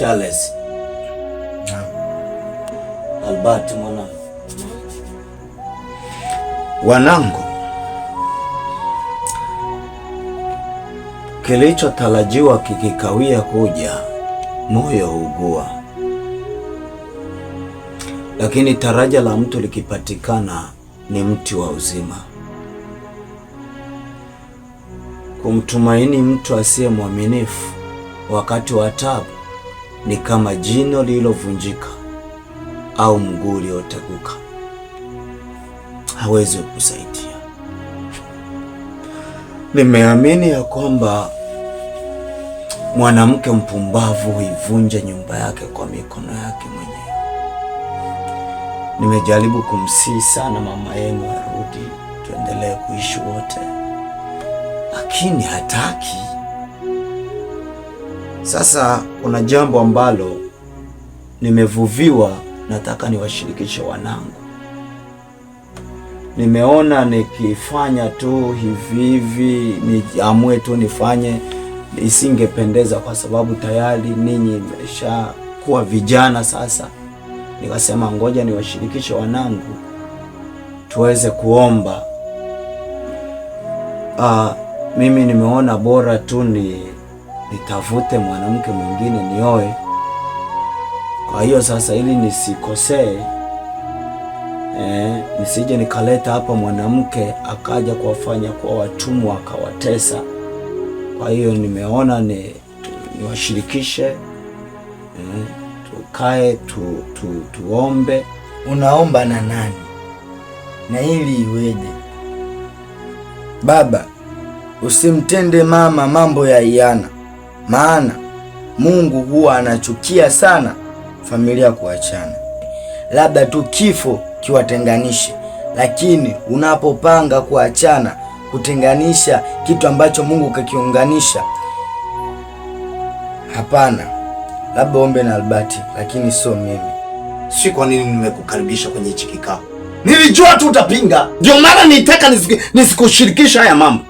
Charles. Albert mwanangu. Wanangu, kilichotarajiwa kikikawia kuja, moyo huugua. Lakini taraja la mtu likipatikana ni mti wa uzima. Kumtumaini mtu asiye mwaminifu wakati wa taabu ni kama jino lililovunjika au mguu ulioteguka. Hawezi kusaidia. Nimeamini ya kwamba mwanamke mpumbavu huivunja nyumba yake kwa mikono yake mwenyewe. Nimejaribu kumsihi sana mama yenu arudi tuendelee kuishi wote, lakini hataki. Sasa kuna jambo ambalo nimevuviwa, nataka niwashirikishe wanangu. Nimeona nikifanya tu hivi niamue tu nifanye, isingependeza kwa sababu tayari ninyi mmeshakuwa vijana sasa. Nikasema ngoja niwashirikishe wanangu tuweze kuomba. Mimi nimeona bora tu nitafute mwanamke mwingine nioe. Kwa hiyo sasa, ili nisikosee, nisije nikaleta hapa mwanamke akaja kuwafanya kuwa watumwa akawatesa. Kwa hiyo nimeona niwashirikishe, tukae tuombe. Unaomba na nani? Na ili iweje? Baba, usimtende mama mambo ya iana, maana Mungu huwa anachukia sana familia kuachana. Labda tu kifo kiwatenganishe, lakini unapopanga kuachana, kutenganisha kitu ambacho Mungu kakiunganisha, hapana. Labda ombe na Albert, lakini sio mimi. Si kwa nini nimekukaribisha kwenye hichi kikao? Nilijua tu utapinga, ndio maana nitaka nisikushirikisha haya mambo.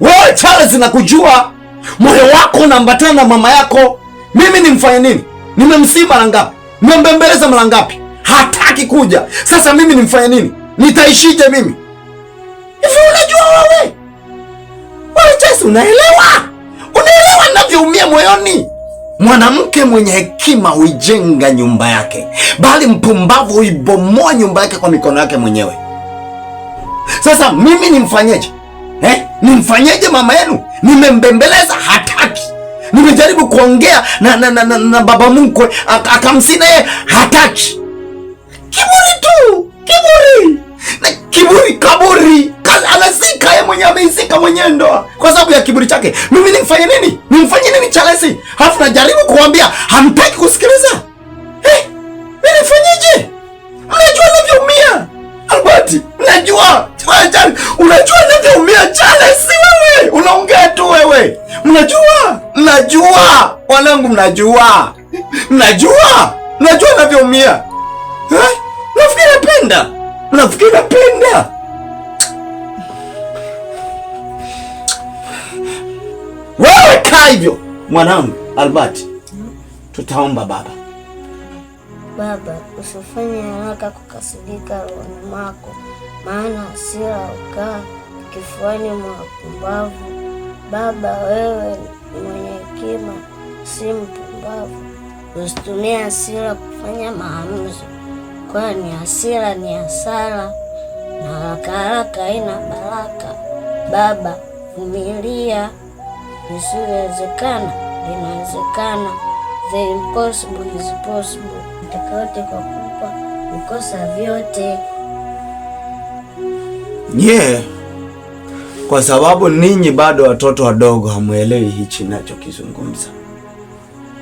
Wewe Charles, nakujua moyo wako unaambatana na mama yako. Mimi nimfanye nini? Nimemsii mara ngapi? Nimembembeleza mara ngapi? Hataki kuja. Sasa mimi nimfanye nini? Nitaishije mimi? Hivi unajua wewe Charles, unaelewa ninavyoumia moyoni? Mwanamke mwenye hekima huijenga nyumba yake, bali mpumbavu huibomoa nyumba yake kwa mikono yake mwenyewe. Sasa mimi nimfanyeje? Nimfanyeje mama yenu? Nimembembeleza, hataki. Nimejaribu kuongea na baba mkwe akamsii, naye hataki. Kiburi tu, kiburi. Na kiburi kaburi. Anazika yeye mwenyewe, ameizika mwenyewe ndoa kwa sababu ya kiburi chake. Mimi nimfanye nini? Nimfanye nini Charles? Halafu najaribu kuambia hamtaki kusikiliza. Mimi nifanyeje? Mnajua ninavyoumia. Albert, mnajua. Unajua ninavyoumia Charles wewe. Unaongea tu wewe. Mnajua. Wanangu mnajua. Mnajua ninavyoumia. Nafikiri napenda. Wewe kaa hivyo mwanangu. Albert, tutaomba baba. Baba, usifanye haraka kukasirika rohoni mwako, maana hasira hukaa kifuani mwa pumbavu. Baba, wewe ni mwenye hekima, si mpumbavu. Usitumie hasira kufanya maamuzi, kwani hasira ni hasara na haraka haina baraka. Baba, vumilia. Lisiwezekana linawezekana. The impossible is possible. Utakayote kwa kupa ukosa vyote. Kwa sababu ninyi bado watoto wadogo, hamuelewi hichi ninachokizungumza.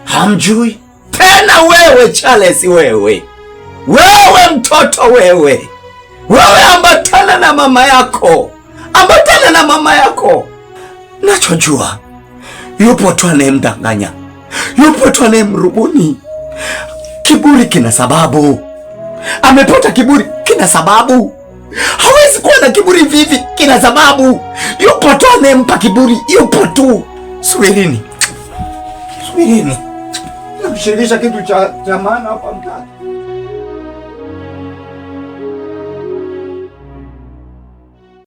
Hamjui tena. Wewe Charles, wewe mtoto, wewe ambatana na mama yako. Nachojua yupo tu anayemdanganya, yupo tu anayemrubuni. Kiburi kina sababu. Amepata kiburi kina sababu. Hawezi kuwa na kiburi vivi, kina sababu. Yupo tu anayempa kiburi, yupo tu. Subirini. kushirikisha kitu cha maana hapa mtani.